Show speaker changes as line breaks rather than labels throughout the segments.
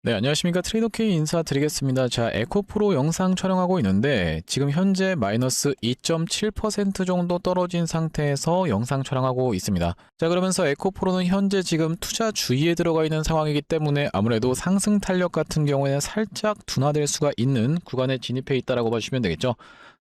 네, 안녕하십니까. 트레이더K 인사드리겠습니다. 자, 에코프로 영상 촬영하고 있는데 지금 현재 마이너스 2.7% 정도 떨어진 상태에서 영상 촬영하고 있습니다. 자, 그러면서 에코프로는 현재 지금 투자 주의에 들어가 있는 상황이기 때문에 아무래도 상승 탄력 같은 경우에는 살짝 둔화될 수가 있는 구간에 진입해 있다라고 보시면 되겠죠.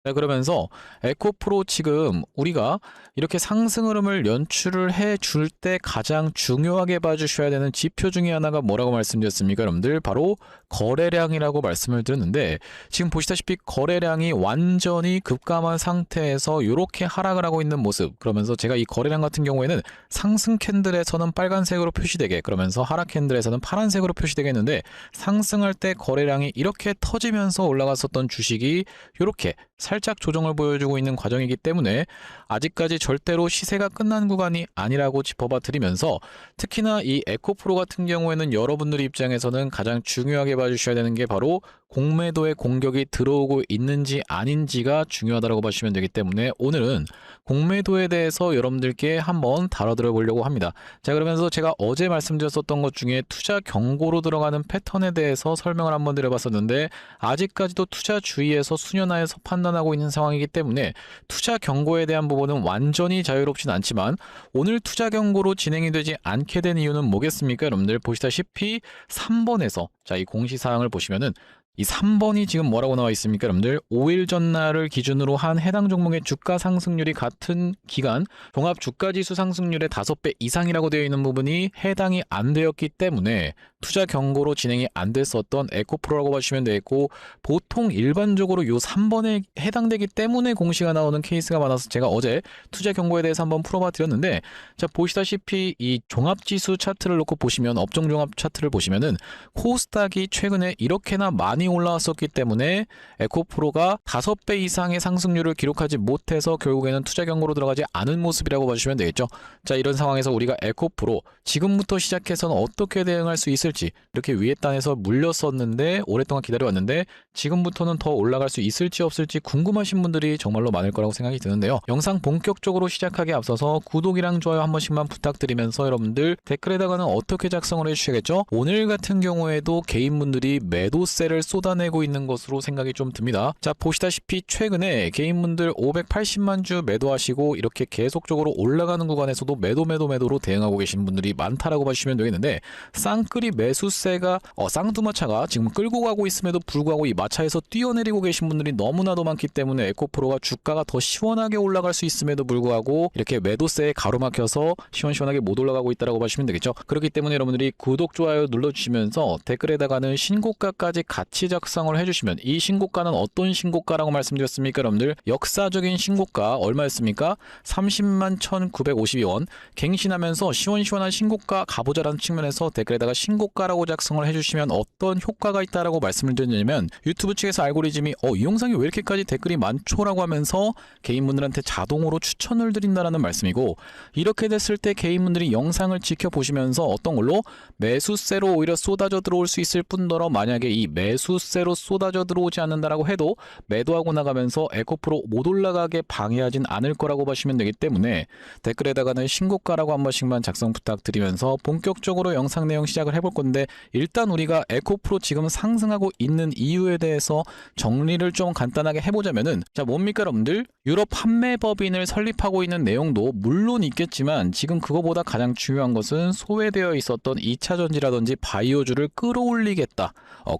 네, 그러면서 에코프로 지금 우리가 이렇게 상승 흐름을 연출을 해 줄 때 가장 중요하게 봐주셔야 되는 지표 중에 하나가 뭐라고 말씀드렸습니까, 여러분들? 바로 거래량이라고 말씀을 드렸는데 지금 보시다시피 거래량이 완전히 급감한 상태에서 이렇게 하락을 하고 있는 모습. 그러면서 제가 이 거래량 같은 경우에는 상승 캔들에서는 빨간색으로 표시되게, 그러면서 하락 캔들에서는 파란색으로 표시되게 했는데 상승할 때 거래량이 이렇게 터지면서 올라갔었던 주식이 이렇게 살짝 조정을 보여주고 있는 과정이기 때문에 아직까지 절대로 시세가 끝난 구간이 아니라고 짚어봐 드리면서, 특히나 이 에코프로 같은 경우에는 여러분들 입장에서는 가장 중요하게 봐주셔야 되는 게 바로 공매도의 공격이 들어오고 있는지 아닌지가 중요하다고 보시면 되기 때문에 오늘은 공매도에 대해서 여러분들께 한번 다뤄드려 보려고 합니다. 자, 그러면서 제가 어제 말씀드렸었던 것 중에 투자 경고로 들어가는 패턴에 대해서 설명을 한번 드려봤었는데 아직까지도 투자 주의에서 수년하에서 판단하고 있는 상황이기 때문에 투자 경고에 대한 부분은 완전히 자유롭진 않지만 오늘 투자 경고로 진행이 되지 않게 된 이유는 뭐겠습니까? 여러분들 보시다시피 3번에서 자, 이 공시사항을 보시면은 이 3번이 지금 뭐라고 나와 있습니까, 여러분들? 5일 전날을 기준으로 한 해당 종목의 주가 상승률이 같은 기간 종합 주가지수 상승률의 5배 이상이라고 되어 있는 부분이 해당이 안 되었기 때문에 투자 경고로 진행이 안 됐었던 에코프로라고 보시면 되겠고, 보통 일반적으로 요 3번에 해당되기 때문에 공시가 나오는 케이스가 많아서 제가 어제 투자 경고에 대해서 한번 풀어봐 드렸는데, 자, 보시다시피 이 종합지수 차트를 놓고 보시면, 업종 종합 차트를 보시면은 코스닥이 최근에 이렇게나 많이 올라왔었기 때문에 에코프로가 5배 이상의 상승률을 기록하지 못해서 결국에는 투자 경고로 들어가지 않은 모습이라고 봐주시면 되겠죠. 자, 이런 상황에서 우리가 에코프로 지금부터 시작해서는 어떻게 대응할 수 있을지, 이렇게 위에 단에서 물렸었는데 오랫동안 기다려왔는데 지금부터는 더 올라갈 수 있을지 없을지 궁금하신 분들이 정말로 많을 거라고 생각이 드는데요. 영상 본격적으로 시작하기에 앞서서 구독이랑 좋아요 한 번씩만 부탁드리면서 여러분들 댓글에다가는 어떻게 작성을 해주셔야겠죠? 오늘 같은 경우에도 개인분들이 매도세를 쏟아내고 있는 것으로 생각이 좀 듭니다. 자, 보시다시피 최근에 개인분들 580만 주 매도하시고 이렇게 계속적으로 올라가는 구간에서도 매도로 대응하고 계신 분들이 많다라고 보시면 되겠는데, 쌍끌이 매수세가 쌍두마차가 지금 끌고 가고 있음에도 불구하고 이 마차에서 뛰어내리고 계신 분들이 너무나도 많기 때문에 에코프로가 주가가 더 시원하게 올라갈 수 있음에도 불구하고 이렇게 매도세에 가로막혀서 시원시원하게 못 올라가고 있다고 보시면 되겠죠. 그렇기 때문에 여러분들이 구독, 좋아요 눌러주시면서 댓글에다가는 신고가까지 같이 작성을 해주시면, 이 신고가는 어떤 신고가라고 말씀드렸습니까? 여러분들 역사적인 신고가 얼마였습니까? 30만 1952원. 갱신하면서 시원시원한 신고가 가보자라는 측면에서 댓글에다가 신고가라고 작성을 해주시면 어떤 효과가 있다라고 말씀을 드리냐면, 유튜브 측에서 알고리즘이 이 영상이 왜 이렇게까지 댓글이 많죠라고 하면서 개인분들한테 자동으로 추천을 드린다라는 말씀이고, 이렇게 됐을 때 개인분들이 영상을 지켜보시면서 어떤 걸로 매수세로 오히려 쏟아져 들어올 수 있을 뿐더러, 만약에 이 매수세로 쏟아져 들어오지 않는다라고 해도 매도하고 나가면서 에코프로 못 올라가게 방해하진 않을 거라고 보시면 되기 때문에 댓글에다가는 신고가라고 한 번씩만 작성 부탁드리면서 본격적으로 영상 내용 시작을 해볼 건데, 일단 우리가 에코프로 지금 상승하고 있는 이유에 대해서 정리를 좀 간단하게 해보자면은, 자, 뭡니까 여러분들? 유럽 판매법인을 설립하고 있는 내용도 물론 있겠지만 지금 그거보다 가장 중요한 것은 소외되어 있었던 2차전지라든지 바이오주를 끌어올리겠다,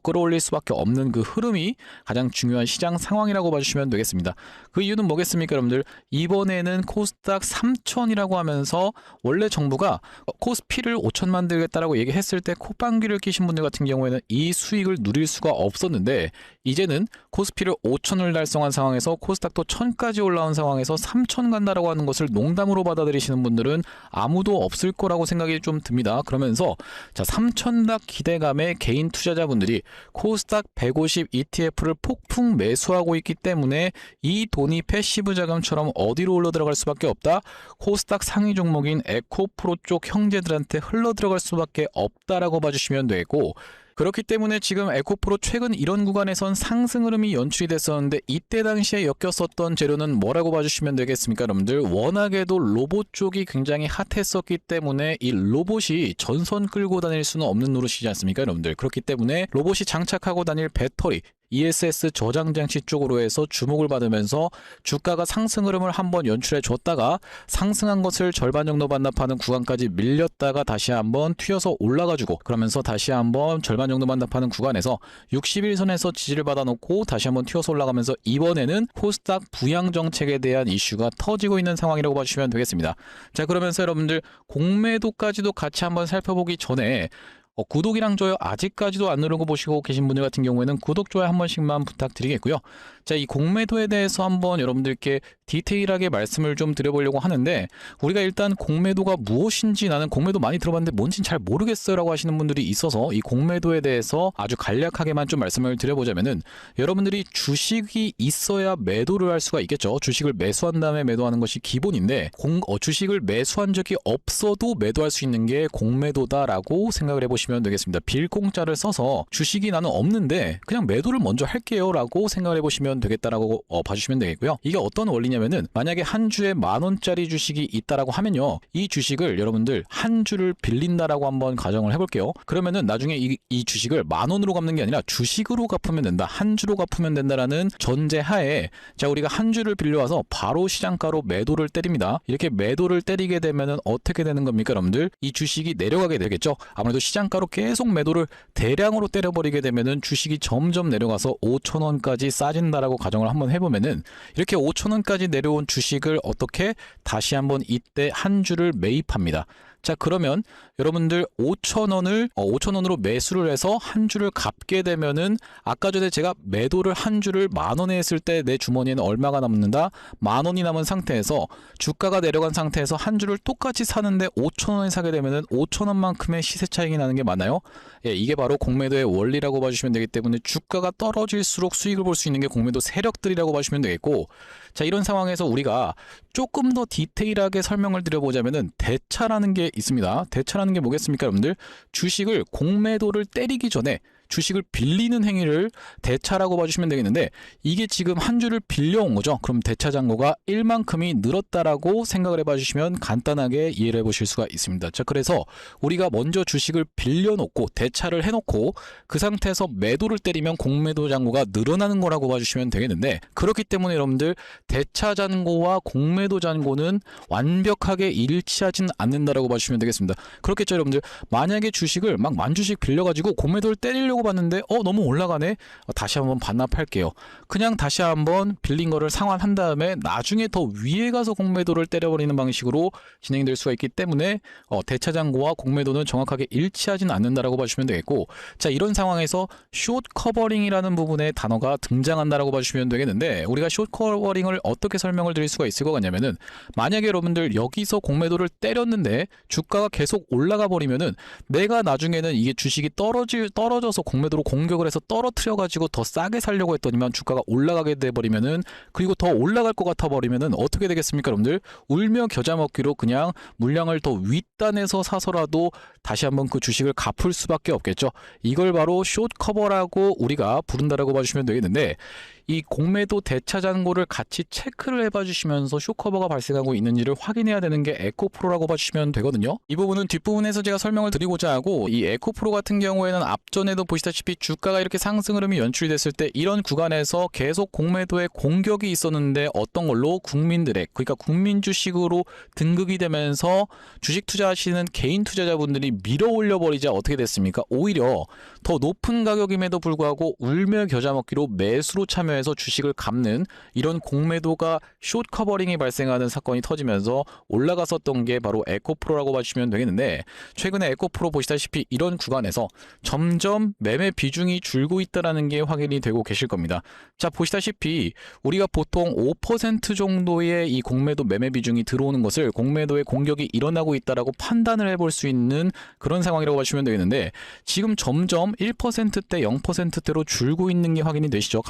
끌어올릴 수밖에 없는 그 흐름이 가장 중요한 시장 상황이라고 봐주시면 되겠습니다. 그 이유는 뭐겠습니까 여러분들? 이번에는 코스닥 3천이라고 하면서 원래 정부가 코스피를 5천 만들겠다라고 얘기했을 때 콧방귀를 끼신 분들 같은 경우에는 이 수익을 누릴 수가 없었는데, 이제는 코스피를 5천을 달성한 상황에서 코스닥도 1000까지 올라온 상황에서 3000 간다라고 하는 것을 농담으로 받아들이시는 분들은 아무도 없을 거라고 생각이 좀 듭니다. 그러면서 자, 3000닥 기대감에 개인 투자자분들이 코스닥 150 ETF를 폭풍 매수하고 있기 때문에 이 돈이 패시브 자금처럼 어디로 흘러 들어갈 수밖에 없다? 코스닥 상위 종목인 에코프로 쪽 형제들한테 흘러 들어갈 수밖에 없다라고 봐주시면 되고, 그렇기 때문에 지금 에코프로 최근 이런 구간에선 상승 흐름이 연출이 됐었는데 이때 당시에 엮였었던 재료는 뭐라고 봐주시면 되겠습니까 여러분들? 워낙에도 로봇 쪽이 굉장히 핫했었기 때문에 이 로봇이 전선 끌고 다닐 수는 없는 노릇이지 않습니까 여러분들? 그렇기 때문에 로봇이 장착하고 다닐 배터리 ESS 저장 장치 쪽으로 해서 주목을 받으면서 주가가 상승 흐름을 한번 연출해 줬다가 상승한 것을 절반 정도 반납하는 구간까지 밀렸다가 다시 한번 튀어서 올라가지고 그러면서 다시 한번 절반 정도 반납하는 구간에서 60일선에서 지지를 받아놓고 다시 한번 튀어서 올라가면서 이번에는 코스닥 부양 정책에 대한 이슈가 터지고 있는 상황이라고 봐주시면 되겠습니다. 자, 그러면서 여러분들 공매도까지도 같이 한번 살펴보기 전에 구독이랑 좋아요 아직까지도 안 누르고 보시고 계신 분들 같은 경우에는 구독, 좋아요 한 번씩만 부탁드리겠고요. 자, 이 공매도에 대해서 한번 여러분들께 디테일하게 말씀을 좀 드려보려고 하는데 우리가 일단 공매도가 무엇인지 나는 공매도 많이 들어봤는데 뭔진 잘 모르겠어요 라고 하시는 분들이 있어서 이 공매도에 대해서 아주 간략하게만 좀 말씀을 드려보자면은 여러분들이 주식이 있어야 매도를 할 수가 있겠죠. 주식을 매수한 다음에 매도하는 것이 기본인데 주식을 매수한 적이 없어도 매도할 수 있는 게 공매도다라고 생각을 해보시면 되겠습니다. 빌공짜를 써서 주식이 나는 없는데 그냥 매도를 먼저 할게요 라고 생각을 해보시면 되겠다라고 봐주시면 되겠고요. 이게 어떤 원리냐면은 만약에 한 주에 10,000원짜리 주식이 있다라고 하면요, 이 주식을 여러분들 한 주를 빌린다라고 한번 가정을 해볼게요. 그러면은 나중에 이 주식을 10,000원으로 갚는 게 아니라 주식으로 갚으면 된다, 한 주로 갚으면 된다라는 전제하에 자, 우리가 한 주를 빌려와서 바로 시장가로 매도를 때립니다. 이렇게 매도를 때리게 되면은 어떻게 되는 겁니까 여러분들? 이 주식이 내려가게 되겠죠. 아무래도 시장가로 계속 매도를 대량으로 때려버리게 되면은 주식이 점점 내려가서 5,000원까지 싸진다라고 가정을 한번 해보면은 이렇게 5,000원까지 내려온 주식을 어떻게 다시 한번 이때 한 주를 매입합니다. 자, 그러면 여러분들 5,000원으로 매수를 해서 한 주를 갚게 되면은 아까 전에 제가 매도를 한 주를 10,000원에 했을 때 내 주머니에는 얼마가 남는다? 10,000원이 남은 상태에서 주가가 내려간 상태에서 한 주를 똑같이 사는데 5,000원에 사게 되면은 5,000원만큼의 시세 차익이 나는 게 맞나요? 예, 이게 바로 공매도의 원리라고 봐주시면 되기 때문에 주가가 떨어질수록 수익을 볼 수 있는 게 공매도 세력들이라고 봐주시면 되겠고, 자, 이런 상황에서 우리가 조금 더 디테일하게 설명을 드려보자면은 대차라는 게 있습니다. 대차라는 게 뭐겠습니까 여러분들? 주식을 공매도를 때리기 전에 주식을 빌리는 행위를 대차라고 봐주시면 되겠는데 이게 지금 한 주를 빌려온 거죠. 그럼 대차 잔고가 1만큼이 늘었다라고 생각을 해봐주시면 간단하게 이해를 해보실 수가 있습니다. 자, 그래서 우리가 먼저 주식을 빌려놓고 대차를 해놓고 그 상태에서 매도를 때리면 공매도 잔고가 늘어나는 거라고 봐주시면 되겠는데, 그렇기 때문에 여러분들 대차 잔고와 공매도 잔고는 완벽하게 일치하진 않는다라고 봐주시면 되겠습니다. 그렇겠죠 여러분들? 만약에 주식을 막 10,000주씩 빌려가지고 공매도를 때리려고 봤는데 너무 올라가네, 다시 한번 반납할게요. 그냥 다시 한번 빌린 거를 상환한 다음에 나중에 더 위에 가서 공매도를 때려버리는 방식으로 진행될 수가 있기 때문에 대차 잔고와 공매도는 정확하게 일치하진 않는다라고 봐주시면 되겠고, 자, 이런 상황에서 숏 커버링이라는 부분의 단어가 등장한다라고 봐주시면 되겠는데 우리가 숏 커버링을 어떻게 설명을 드릴 수가 있을 것 같냐면은 만약에 여러분들 여기서 공매도를 때렸는데 주가가 계속 올라가 버리면은 내가 나중에는 이게 주식이 떨어져서 공매도로 공격을 해서 떨어뜨려 가지고 더 싸게 살려고 했더니만 주가가 올라가게 돼 버리면은, 그리고 더 올라갈 것 같아 버리면은 어떻게 되겠습니까 여러분들? 울며 겨자 먹기로 그냥 물량을 더 윗단에서 사서라도 다시 한번 그 주식을 갚을 수밖에 없겠죠. 이걸 바로 숏 커버라고 우리가 부른다라고 봐주시면 되겠는데, 이 공매도 대차 잔고를 같이 체크를 해봐 주시면서 숏커버가 발생하고 있는지를 확인해야 되는 게 에코프로라고 봐주시면 되거든요. 이 부분은 뒷부분에서 제가 설명을 드리고자 하고, 이 에코프로 같은 경우에는 앞전에도 보시다시피 주가가 이렇게 상승 흐름이 연출이 됐을 때 이런 구간에서 계속 공매도의 공격이 있었는데 어떤 걸로? 국민들의, 그러니까 국민 주식으로 등극이 되면서 주식 투자하시는 개인 투자자분들이 밀어 올려 버리자 어떻게 됐습니까? 오히려 더 높은 가격임에도 불구하고 울며 겨자 먹기로 매수로 참여해서 주식을 갚는 이런 공매도가 숏 커버링이 발생하는 사건이 터지면서 올라갔었던 게 바로 에코프로라고 봐주시면 되겠는데, 최근에 에코프로 보시다시피 이런 구간에서 점점 매매 비중이 줄고 있다는 게 확인이 되고 계실 겁니다. 자, 보시다시피 우리가 보통 5% 정도의 이 공매도 매매 비중이 들어오는 것을 공매도의 공격이 일어나고 있다라고 판단을 해볼 수 있는 그런 상황이라고 봐주시면 되겠는데, 지금 점점 1%대 0%대로 줄고 있는 게 확인이 되시죠.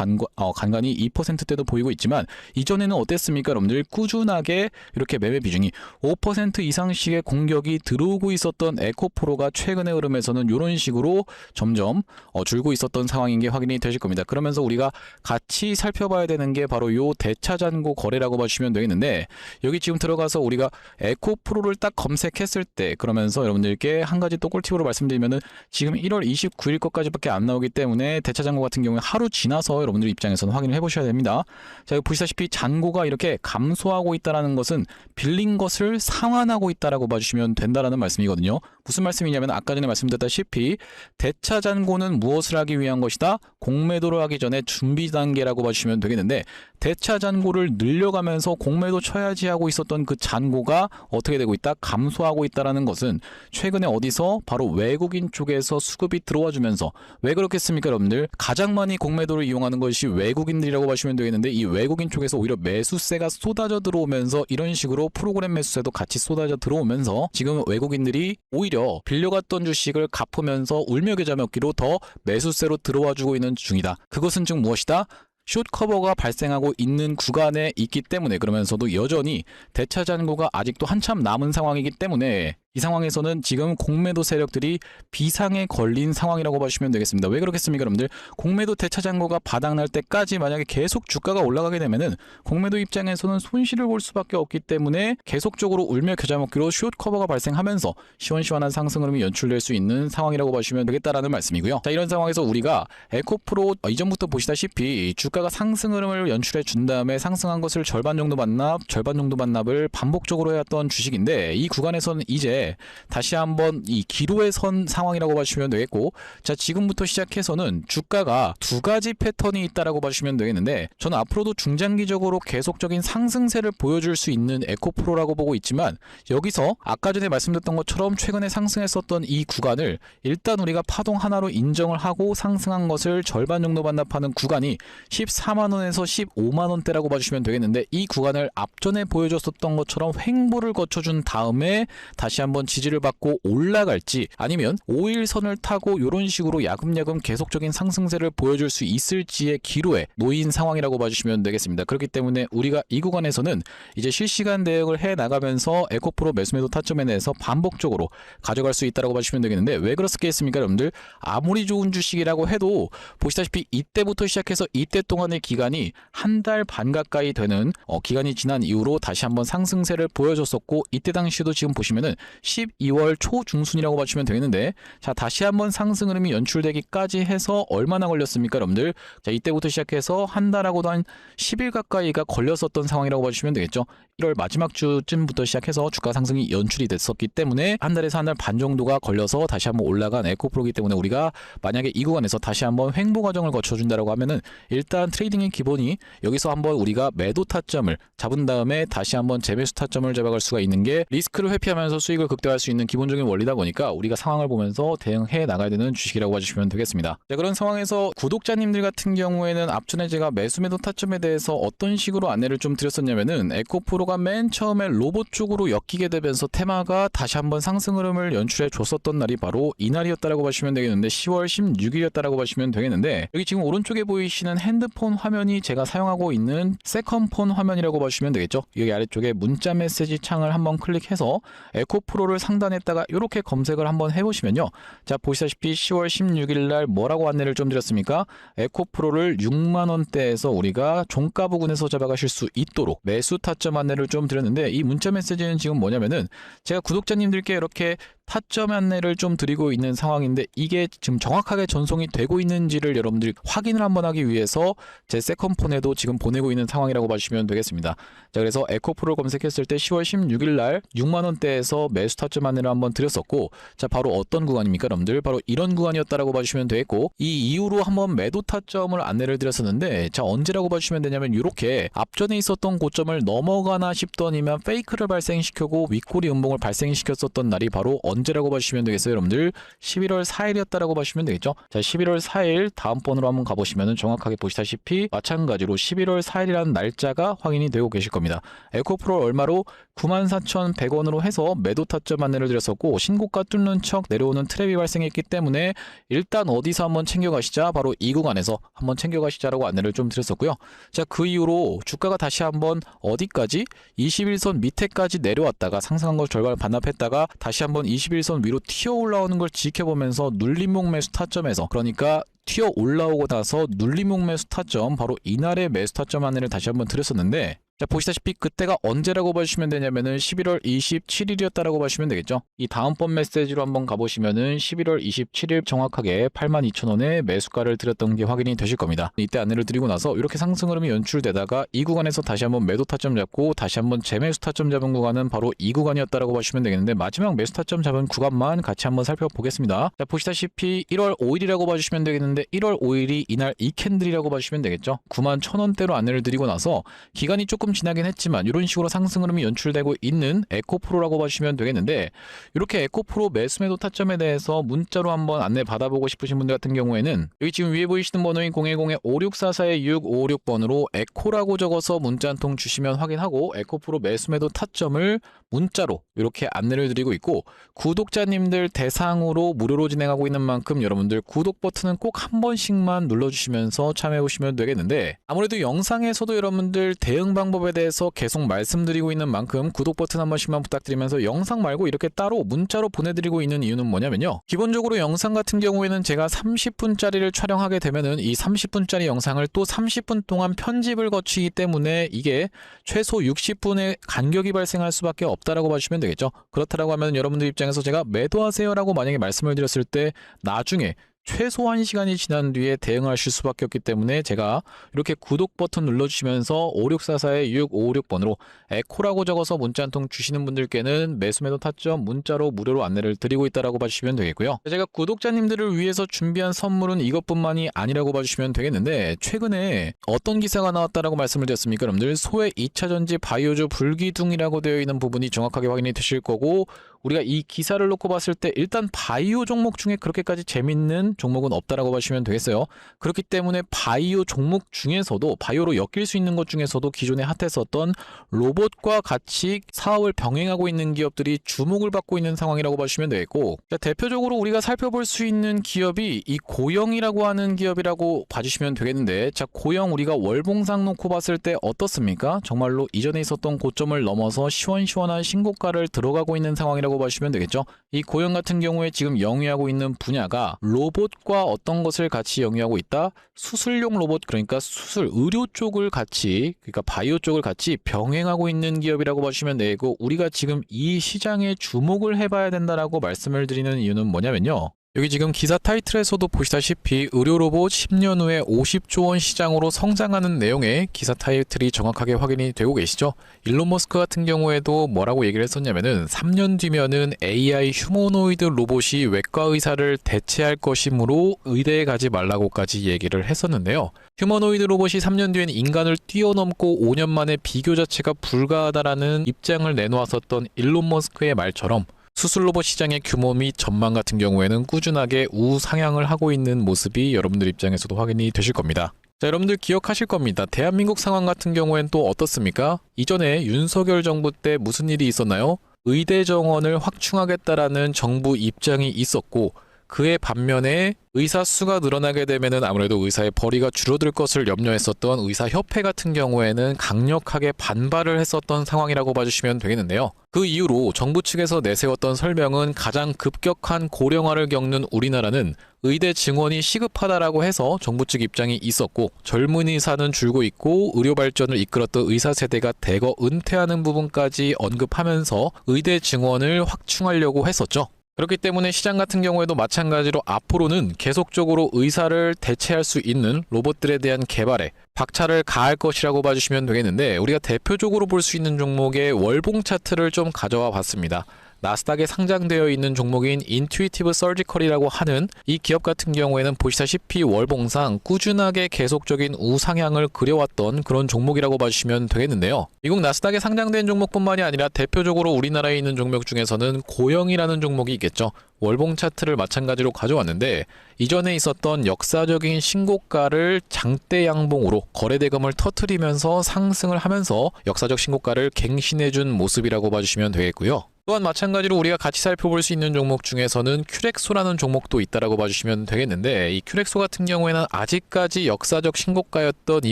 간간히 2%대도 보이고 있지만 이전에는 어땠습니까? 여러분들 꾸준하게 이렇게 매매 비중이 5% 이상씩의 공격이 들어오고 있었던 에코프로가 최근의 흐름에서는 이런 식으로 점점 줄고 있었던 상황인 게 확인이 되실 겁니다. 그러면서 우리가 같이 살펴봐야 되는 게 바로 요 대차잔고 거래라고 봐주시면 되겠는데, 여기 지금 들어가서 우리가 에코프로를 딱 검색했을 때, 그러면서 여러분들께 한 가지 또 꿀팁으로 말씀드리면은 지금 1월 29일 것까지밖에 안 나오기 때문에 대차잔고 같은 경우에 하루 지나서 여러분들 입장에서는 확인을 해보셔야 됩니다. 자, 여기 보시다시피 잔고가 이렇게 감소하고 있다는 것은 빌린 것을 상환하고 있다라고 봐주시면 된다라는 말씀이거든요. 무슨 말씀이냐면 아까 전에 말씀드렸다시피 대차잔고는 무엇을 하기 위한 것이다? 공매도를 하기 전에 준비 단계라고 봐주시면 되겠는데, 대차잔고를 늘려가면서 공매도 쳐야지 하고 있었던 그 잔고가 어떻게 되고 있다? 감소하고 있다는 것은 최근에 어디서? 바로 외국인 쪽에서 수급이 들어와 주면서, 왜 그렇겠습니까 여러분들? 가장 많이 공매도를 이용하는 것이 외국인들이라고 보시면 되겠는데, 이 외국인 쪽에서 오히려 매수세가 쏟아져 들어오면서 이런 식으로 프로그램 매수세도 같이 쏟아져 들어오면서 지금 외국인들이 오히려 빌려갔던 주식을 갚으면서 울며겨자먹기로 더 매수세로 들어와 주고 있는 중이다. 그것은 즉 무엇이다? 숏커버가 발생하고 있는 구간에 있기 때문에, 그러면서도 여전히 대차잔고가 아직도 한참 남은 상황이기 때문에 이 상황에서는 지금 공매도 세력들이 비상에 걸린 상황이라고 보시면 되겠습니다. 왜 그렇겠습니까 여러분들? 공매도 대차잔고가 바닥날 때까지 만약에 계속 주가가 올라가게 되면은 공매도 입장에서는 손실을 볼 수밖에 없기 때문에 계속적으로 울며 겨자 먹기로 숏커버가 발생하면서 시원시원한 상승 흐름이 연출될 수 있는 상황이라고 보시면 되겠다라는 말씀이고요. 자, 이런 상황에서 우리가 에코프로 이전부터 보시다시피 주가가 상승 흐름을 연출해 준 다음에 상승한 것을 절반 정도 반납을 반복적으로 해왔던 주식인데, 이 구간에서는 이제 다시 한번 이 기로에 선 상황이라고 봐주시면 되겠고, 자, 지금부터 시작해서는 주가가 두 가지 패턴이 있다라고 봐주시면 되겠는데, 저는 앞으로도 중장기적으로 계속적인 상승세를 보여줄 수 있는 에코프로라고 보고 있지만, 여기서 아까 전에 말씀드렸던 것처럼 최근에 상승했었던 이 구간을 일단 우리가 파동 하나로 인정을 하고 상승한 것을 절반 정도 반납하는 구간이 14만원에서 15만원대라고 봐주시면 되겠는데, 이 구간을 앞전에 보여줬었던 것처럼 횡보를 거쳐준 다음에 다시 한번 지지를 받고 올라갈지, 아니면 5일선을 타고 이런 식으로 야금야금 계속적인 상승세를 보여줄 수 있을지의 기로에 놓인 상황이라고 봐주시면 되겠습니다. 그렇기 때문에 우리가 이 구간에서는 이제 실시간 대응을 해 나가면서 에코프로 매수매도 타점에 대해서 반복적으로 가져갈 수 있다고 봐주시면 되겠는데, 왜 그렇겠습니까 여러분들? 아무리 좋은 주식이라고 해도 보시다시피 이때부터 시작해서 이때 동안의 기간이 한 달 반 가까이 되는 기간이 지난 이후로 다시 한번 상승세를 보여줬었고, 이때 당시에도 지금 보시면은 12월 초중순이라고 봐주시면 되겠는데, 자, 다시 한번 상승 흐름이 연출되기까지 해서 얼마나 걸렸습니까 여러분들? 자, 이때부터 시작해서 한 달하고도 한 10일 가까이가 걸렸었던 상황이라고 봐주시면 되겠죠. 1월 마지막 주쯤부터 시작해서 주가 상승이 연출이 됐었기 때문에 한 달에서 한 달 반 정도가 걸려서 다시 한번 올라간 에코프로이기 때문에, 우리가 만약에 이 구간에서 다시 한번 횡보 과정을 거쳐준다라고 하면은 일단 트레이딩의 기본이 여기서 한번 우리가 매도 타점을 잡은 다음에 다시 한번 재매수 타점을 잡아갈 수가 있는 게 리스크를 회피하면서 수익을 극대화할 수 있는 기본적인 원리다 보니까 우리가 상황을 보면서 대응해 나가야 되는 주식이라고 봐주시면 되겠습니다. 자, 그런 상황에서 구독자님들 같은 경우에는 앞전에 제가 매수매도 타점에 대해서 어떤 식으로 안내를 좀 드렸었냐면은, 에코프로가 맨 처음에 로봇 쪽으로 엮이게 되면서 테마가 다시 한번 상승 흐름을 연출해 줬었던 날이 바로 이날이었다라고 보시면 되겠는데, 10월 16일이었다라고 보시면 되겠는데, 여기 지금 오른쪽에 보이시는 핸드폰 화면이 제가 사용하고 있는 세컨폰 화면이라고 보시면 되겠죠. 여기 아래쪽에 문자 메시지 창을 한번 클릭해서 에코프로를 상단에다가 이렇게 검색을 한번 해보시면요, 자, 보시다시피 10월 16일 날 뭐라고 안내를 좀 드렸습니까? 에코프로를 6만원대에서 우리가 종가 부근에서 잡아가실 수 있도록 매수 타점 안내를 좀 드렸는데, 이 문자 메시지는 지금 뭐냐면은 제가 구독자님들께 이렇게 타점 안내를 좀 드리고 있는 상황인데, 이게 지금 정확하게 전송이 되고 있는지를 여러분들이 확인을 한번 하기 위해서 제 세컨폰에도 지금 보내고 있는 상황이라고 봐주시면 되겠습니다. 자, 그래서 에코프로를 검색했을 때 10월 16일 날 6만원대에서 매수 타점 안내를 한번 드렸었고, 자, 바로 어떤 구간입니까 여러분들? 바로 이런 구간이었다라고 봐주시면 되겠고, 이 이후로 한번 매도 타점을 안내를 드렸었는데, 자, 언제라고 봐주시면 되냐면, 이렇게 앞전에 있었던 고점을 넘어가나 싶더니만 페이크를 발생시키고 윗꼬리 음봉을 발생시켰었던 날이 바로 언제라고 봐주시면 되겠어요, 여러분들? 11월 4일이었다라고 봐주시면 되겠죠. 자, 11월 4일 다음번으로 한번 가보시면 정확하게 보시다시피 마찬가지로 11월 4일이라는 날짜가 확인이 되고 계실 겁니다. 에코프로 얼마로? 94,100원으로 해서 매도 타점 안내를 드렸었고 신고가 뚫는 척 내려오는 트랩이 발생했기 때문에 일단 어디서 한번 챙겨가시자, 바로 이 구간에서 한번 챙겨가시자라고 안내를 좀 드렸었고요. 자, 그 이후로 주가가 다시 한번 어디까지? 21선 밑에까지 내려왔다가 상승한 걸 절반 반납했다가 다시 한번 21선 위로 튀어 올라오는 걸 지켜보면서 눌림목 매수 타점에서, 그러니까 튀어 올라오고 나서 눌림목 매수 타점, 바로 이날의 매수 타점 안내를 다시 한번 드렸었는데, 자, 보시다시피 그때가 언제라고 봐주시면 되냐면은 11월 27일이었다라고 봐주시면 되겠죠. 이 다음번 메시지로 한번 가보시면은 11월 27일 정확하게 82,000원에 매수가를 드렸던 게 확인이 되실 겁니다. 이때 안내를 드리고 나서 이렇게 상승 흐름이 연출되다가 이 구간에서 다시 한번 매도 타점 잡고 다시 한번 재매수 타점 잡은 구간은 바로 이 구간이었다라고 봐주시면 되겠는데, 마지막 매수 타점 잡은 구간만 같이 한번 살펴보겠습니다. 자, 보시다시피 1월 5일이라고 봐주시면 되겠는데 1월 5일이 이날 이 캔들이라고 봐주시면 되겠죠. 91,000원대로 안내를 드리고 나서 기간이 조금 지나긴 했지만 이런 식으로 상승 흐름이 연출되고 있는 에코프로라고 봐주시면 되겠는데, 이렇게 에코프로 매수 매도 타점에 대해서 문자로 한번 안내 받아보고 싶으신 분들 같은 경우에는 여기 지금 위에 보이시는 번호인 010-5644-6556번으로 에코라고 적어서 문자 한 통 주시면 확인하고 에코프로 매수 매도 타점을 문자로 이렇게 안내를 드리고 있고, 구독자님들 대상으로 무료로 진행하고 있는 만큼 여러분들 구독 버튼은 꼭 한 번씩만 눌러주시면서 참여해 보시면 되겠는데, 아무래도 영상에서도 여러분들 대응 방법에 대해서 계속 말씀드리고 있는 만큼 구독 버튼 한 번씩만 부탁드리면서 영상 말고 이렇게 따로 문자로 보내드리고 있는 이유는 뭐냐면요, 기본적으로 영상 같은 경우에는 제가 30분짜리를 촬영하게 되면은 이 30분짜리 영상을 또 30분 동안 편집을 거치기 때문에 이게 최소 60분의 간격이 발생할 수밖에 없다라고 봐주시면 되겠죠. 그렇다라고 하면 여러분들 입장에서 제가 매도하세요라고 만약에 말씀을 드렸을 때 나중에 최소 1시간이 지난 뒤에 대응하실 수밖에 없기 때문에 제가 이렇게 구독 버튼 눌러주시면서 5644-6556번으로 에코라고 적어서 문자 한 통 주시는 분들께는 매수 매도 타점 문자로 무료로 안내를 드리고 있다라고 봐주시면 되겠고요. 제가 구독자님들을 위해서 준비한 선물은 이것뿐만이 아니라고 봐주시면 되겠는데, 최근에 어떤 기사가 나왔다라고 말씀을 드렸습니까? 여러분들 소외 2차전지 바이오주 불기둥이라고 되어 있는 부분이 정확하게 확인이 되실 거고, 우리가 이 기사를 놓고 봤을 때 일단 바이오 종목 중에 그렇게까지 재밌는 종목은 없다라고 봐주시면 되겠어요. 그렇기 때문에 바이오 종목 중에서도 바이오로 엮일 수 있는 것 중에서도 기존에 핫했었던 로봇과 같이 사업을 병행하고 있는 기업들이 주목을 받고 있는 상황이라고 봐주시면 되겠고, 대표적으로 우리가 살펴볼 수 있는 기업이 이 고영이라고 하는 기업이라고 봐주시면 되겠는데, 자, 고영 우리가 월봉상 놓고 봤을 때 어떻습니까? 정말로 이전에 있었던 고점을 넘어서 시원시원한 신고가를 들어가고 있는 상황이라고 봐주시면 되겠죠. 이 고영 같은 경우에 지금 영위하고 있는 분야가 로봇과 어떤 것을 같이 영위하고 있다? 수술용 로봇, 그러니까 수술 의료 쪽을 같이, 그러니까 바이오 쪽을 같이 병행하고 있는 기업이라고 봐주시면 되고, 우리가 지금 이 시장에 주목을 해봐야 된다라고 말씀을 드리는 이유는 뭐냐면요, 여기 지금 기사 타이틀에서도 보시다시피 의료로봇 10년 후에 50조 원 시장으로 성장하는 내용의 기사 타이틀이 정확하게 확인이 되고 계시죠. 일론 머스크 같은 경우에도 뭐라고 얘기를 했었냐면은 3년 뒤면은 AI 휴머노이드 로봇이 외과 의사를 대체할 것이므로 의대에 가지 말라고까지 얘기를 했었는데요. 휴머노이드 로봇이 3년 뒤엔 인간을 뛰어넘고 5년 만에 비교 자체가 불가하다라는 입장을 내놓았었던 일론 머스크의 말처럼 수술 로봇 시장의 규모 및 전망 같은 경우에는 꾸준하게 우상향을 하고 있는 모습이 여러분들 입장에서도 확인이 되실 겁니다. 자, 여러분들 기억하실 겁니다. 대한민국 상황 같은 경우엔 또 어떻습니까? 이전에 윤석열 정부 때 무슨 일이 있었나요? 의대 정원을 확충하겠다라는 정부 입장이 있었고, 그의 반면에 의사 수가 늘어나게 되면은 아무래도 의사의 벌이가 줄어들 것을 염려했었던 의사협회 같은 경우에는 강력하게 반발을 했었던 상황이라고 봐주시면 되겠는데요. 그 이후로 정부 측에서 내세웠던 설명은 가장 급격한 고령화를 겪는 우리나라는 의대 증원이 시급하다라고 해서 정부 측 입장이 있었고, 젊은 의사는 줄고 있고 의료 발전을 이끌었던 의사 세대가 대거 은퇴하는 부분까지 언급하면서 의대 증원을 확충하려고 했었죠. 그렇기 때문에 시장 같은 경우에도 마찬가지로 앞으로는 계속적으로 의사를 대체할 수 있는 로봇들에 대한 개발에 박차를 가할 것이라고 봐주시면 되겠는데, 우리가 대표적으로 볼 수 있는 종목의 월봉 차트를 좀 가져와 봤습니다. 나스닥에 상장되어 있는 종목인 인투이티브 서지컬이라고 하는 이 기업 같은 경우에는 보시다시피 월봉상 꾸준하게 계속적인 우상향을 그려왔던 그런 종목이라고 봐주시면 되겠는데요. 미국 나스닥에 상장된 종목뿐만이 아니라 대표적으로 우리나라에 있는 종목 중에서는 고영이라는 종목이 있겠죠. 월봉 차트를 마찬가지로 가져왔는데 이전에 있었던 역사적인 신고가를 장대 양봉으로 거래대금을 터트리면서 상승을 하면서 역사적 신고가를 갱신해준 모습이라고 봐주시면 되겠고요. 또한 마찬가지로 우리가 같이 살펴볼 수 있는 종목 중에서는 큐렉소라는 종목도 있다라고 봐주시면 되겠는데 이 큐렉소 같은 경우에는 아직까지 역사적 신고가였던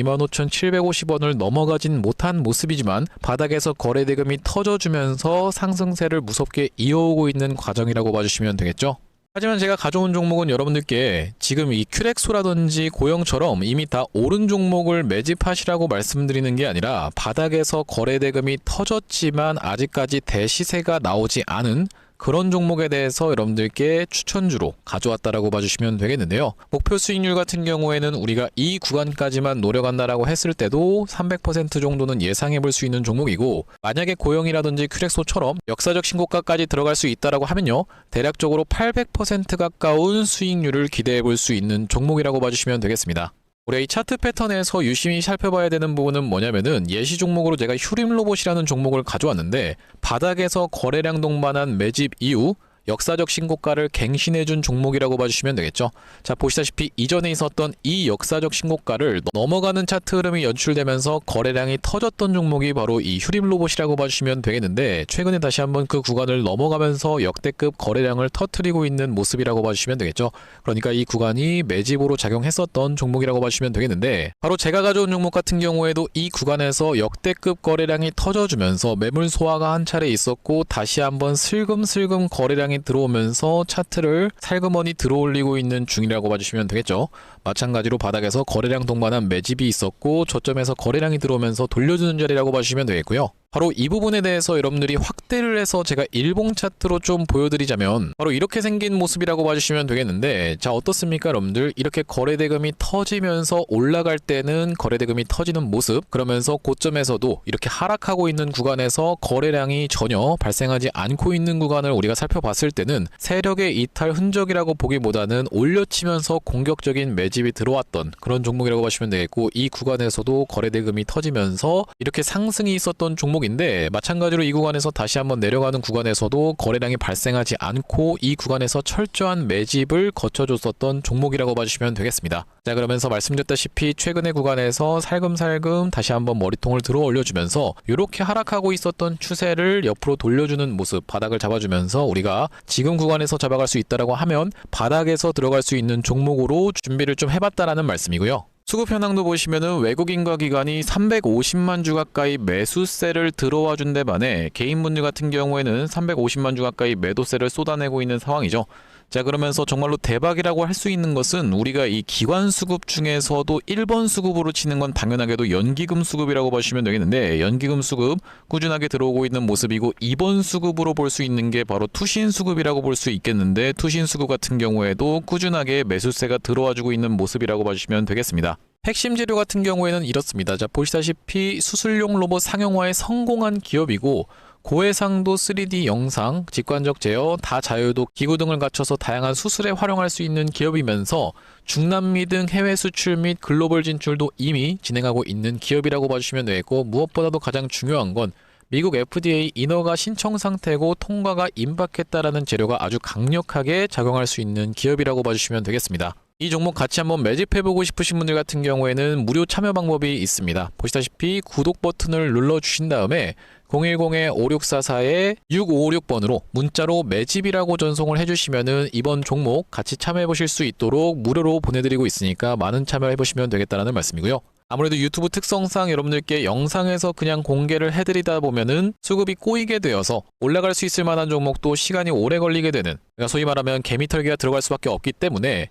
25,750원을 넘어가진 못한 모습이지만 바닥에서 거래대금이 터져주면서 상승세를 무섭게 이어오고 있는 과정이라고 봐주시면 되겠죠. 하지만 제가 가져온 종목은 여러분들께 지금 이 큐렉소라든지 고영처럼 이미 다 오른 종목을 매집하시라고 말씀드리는 게 아니라 바닥에서 거래대금이 터졌지만 아직까지 대시세가 나오지 않은 그런 종목에 대해서 여러분들께 추천주로 가져왔다라고 봐주시면 되겠는데요. 목표 수익률 같은 경우에는 우리가 이 구간까지만 노려간다라고 했을 때도 300% 정도는 예상해 볼 수 있는 종목이고 만약에 고영이라든지 큐렉소처럼 역사적 신고가까지 들어갈 수 있다라고 하면요. 대략적으로 800% 가까운 수익률을 기대해 볼 수 있는 종목이라고 봐주시면 되겠습니다. 우리가 이 차트 패턴에서 유심히 살펴봐야 되는 부분은 뭐냐면은 예시 종목으로 제가 휴림로봇이라는 종목을 가져왔는데 바닥에서 거래량 동반한 매집 이후 역사적 신고가를 갱신해준 종목이라고 봐주시면 되겠죠. 자, 보시다시피 이전에 있었던 이 역사적 신고가를 넘어가는 차트 흐름이 연출되면서 거래량이 터졌던 종목이 바로 이 휴림로봇이라고 봐주시면 되겠는데 최근에 다시 한번 그 구간을 넘어가면서 역대급 거래량을 터뜨리고 있는 모습이라고 봐주시면 되겠죠. 그러니까 이 구간이 매집으로 작용했었던 종목이라고 봐주시면 되겠는데 바로 제가 가져온 종목 같은 경우에도 이 구간에서 역대급 거래량이 터져주면서 매물 소화가 한 차례 있었고 다시 한번 슬금슬금 거래량이 들어오면서 차트를 살그머니 들어올리고 있는 중이라고 봐주시면 되겠죠. 마찬가지로 바닥에서 거래량 동반한 매집이 있었고 저점에서 거래량이 들어오면서 돌려주는 자리라고 봐주시면 되겠고요. 바로 이 부분에 대해서 여러분들이 확대를 해서 제가 일봉 차트로 좀 보여드리자면 바로 이렇게 생긴 모습이라고 봐주시면 되겠는데 자 어떻습니까 여러분들? 이렇게 거래대금이 터지면서 올라갈 때는 거래대금이 터지는 모습 그러면서 고점에서도 이렇게 하락하고 있는 구간에서 거래량이 전혀 발생하지 않고 있는 구간을 우리가 살펴봤을 때는 세력의 이탈 흔적이라고 보기보다는 올려치면서 공격적인 매집이 들어왔던 그런 종목이라고 보시면 되겠고 이 구간에서도 거래대금이 터지면서 이렇게 상승이 있었던 종목인데 마찬가지로 이 구간에서 다시 한번 내려가는 구간에서도 거래량이 발생하지 않고 이 구간에서 철저한 매집을 거쳐줬었던 종목이라고 봐주시면 되겠습니다. 자 그러면서 말씀드렸다시피 최근의 구간에서 살금살금 다시 한번 머리통을 들어 올려주면서 이렇게 하락하고 있었던 추세를 옆으로 돌려주는 모습 바닥을 잡아주면서 우리가 지금 구간에서 잡아갈 수 있다라고 하면 바닥에서 들어갈 수 있는 종목으로 준비를 좀 해봤다라는 말씀이고요. 수급 현황도 보시면은 외국인과 기관이 350만 주 가까이 매수세를 들어와 준 데 반해 개인분들 같은 경우에는 350만 주 가까이 매도세를 쏟아내고 있는 상황이죠. 자 그러면서 정말로 대박이라고 할 수 있는 것은 우리가 이 기관 수급 중에서도 1번 수급으로 치는 건 당연하게도 연기금 수급이라고 보시면 되겠는데 연기금 수급 꾸준하게 들어오고 있는 모습이고 2번 수급으로 볼 수 있는 게 바로 투신 수급이라고 볼 수 있겠는데 투신 수급 같은 경우에도 꾸준하게 매수세가 들어와주고 있는 모습이라고 봐주시면 되겠습니다. 핵심 재료 같은 경우에는 이렇습니다. 자 보시다시피 수술용 로봇 상용화에 성공한 기업이고 고해상도 3D 영상, 직관적 제어, 다자유도 기구 등을 갖춰서 다양한 수술에 활용할 수 있는 기업이면서 중남미 등 해외 수출 및 글로벌 진출도 이미 진행하고 있는 기업이라고 봐주시면 되겠고 무엇보다도 가장 중요한 건 미국 FDA 인허가 신청 상태고 통과가 임박했다라는 재료가 아주 강력하게 작용할 수 있는 기업이라고 봐주시면 되겠습니다. 이 종목 같이 한번 매집해보고 싶으신 분들 같은 경우에는 무료 참여 방법이 있습니다. 보시다시피 구독 버튼을 눌러주신 다음에 010-5644-6556번으로 문자로 매집이라고 전송을 해주시면은 이번 종목 같이 참여해보실 수 있도록 무료로 보내드리고 있으니까 많은 참여해보시면 되겠다는 말씀이고요. 아무래도 유튜브 특성상 여러분들께 영상에서 그냥 공개를 해드리다 보면은 수급이 꼬이게 되어서 올라갈 수 있을 만한 종목도 시간이 오래 걸리게 되는 그러니까 소위 말하면 개미털기가 들어갈 수밖에 없기 때문에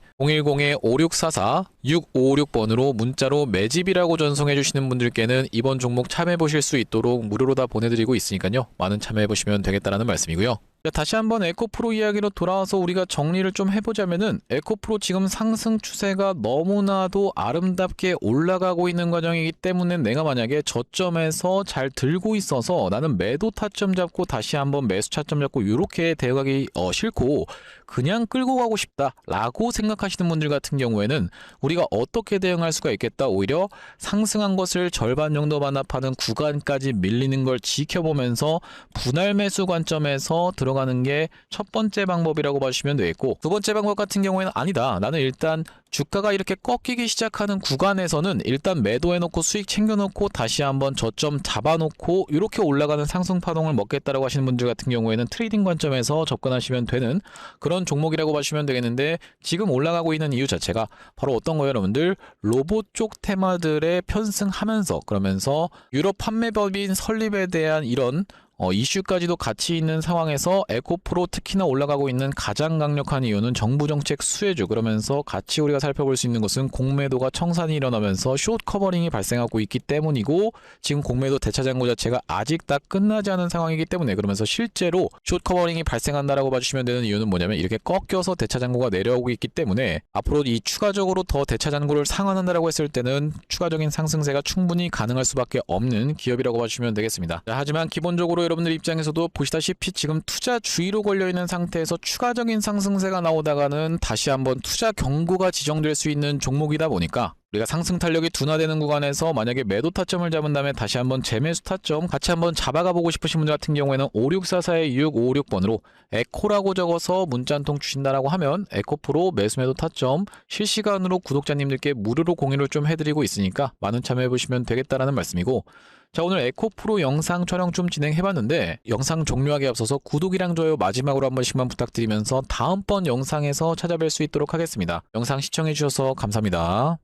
010-5644-6556번으로 문자로 매집이라고 전송해 주시는 분들께는 이번 종목 참여해 보실 수 있도록 무료로 다 보내드리고 있으니까요. 많은 참여해 보시면 되겠다는 말씀이고요. 자, 다시 한번 에코프로 이야기로 돌아와서 우리가 정리를 좀 해보자면은 에코프로 지금 상승 추세가 너무나도 아름답게 올라가고 있는 과정이기 때문에 내가 만약에 저점에서 잘 들고 있어서 나는 매도 타점 잡고 다시 한번 매수 타점 잡고 이렇게 대응하기 싫고 그냥 끌고 가고 싶다라고 생각하시는 분들 같은 경우에는 우리가 어떻게 대응할 수가 있겠다. 오히려 상승한 것을 절반 정도 반납하는 구간까지 밀리는 걸 지켜보면서 분할 매수 관점에서 들어가는 게 첫 번째 방법이라고 봐주시면 되겠고, 두 번째 방법 같은 경우에는 아니다, 나는 일단 주가가 이렇게 꺾이기 시작하는 구간에서는 일단 매도해놓고 수익 챙겨놓고 다시 한번 저점 잡아놓고 이렇게 올라가는 상승 파동을 먹겠다라고 하시는 분들 같은 경우에는 트레이딩 관점에서 접근하시면 되는 그런 종목이라고 봐주시면 되겠는데, 지금 올라가고 있는 이유 자체가 바로 어떤 거예요 여러분들? 로봇 쪽 테마들에 편승하면서, 그러면서 유럽 판매법인 설립에 대한 이런 이슈까지도 같이 있는 상황에서 에코프로 특히나 올라가고 있는 가장 강력한 이유는 정부 정책 수혜주. 그러면서 같이 우리가 살펴볼 수 있는 것은 공매도가 청산이 일어나면서 숏 커버링이 발생하고 있기 때문이고, 지금 공매도 대차장고 자체가 아직 다 끝나지 않은 상황이기 때문에, 그러면서 실제로 숏 커버링이 발생한다라고 봐주시면 되는 이유는 뭐냐면 이렇게 꺾여서 대차장고가 내려오고 있기 때문에 앞으로 이 추가적으로 더 대차장고를 상환한다라고 했을 때는 추가적인 상승세가 충분히 가능할 수밖에 없는 기업이라고 봐주시면 되겠습니다. 자, 하지만 기본적으로 여러분들 입장에서도 보시다시피 지금 투자 주의로 걸려있는 상태에서 추가적인 상승세가 나오다가는 다시 한번 투자 경고가 지정될 수 있는 종목이다 보니까 우리가 상승 탄력이 둔화되는 구간에서 만약에 매도 타점을 잡은 다음에 다시 한번 재매수 타점 같이 한번 잡아가 보고 싶으신 분들 같은 경우에는 5644-6556번으로 에코라고 적어서 문자 한 통 주신다라고 하면 에코프로 매수 매도 타점 실시간으로 구독자님들께 무료로 공유를 좀 해드리고 있으니까 많은 참여해 보시면 되겠다라는 말씀이고, 자, 오늘 에코프로 영상 촬영 좀 진행해봤는데 영상 종료하기 앞서서 구독이랑 좋아요 마지막으로 한 번씩만 부탁드리면서 다음번 영상에서 찾아뵐 수 있도록 하겠습니다. 영상 시청해주셔서 감사합니다.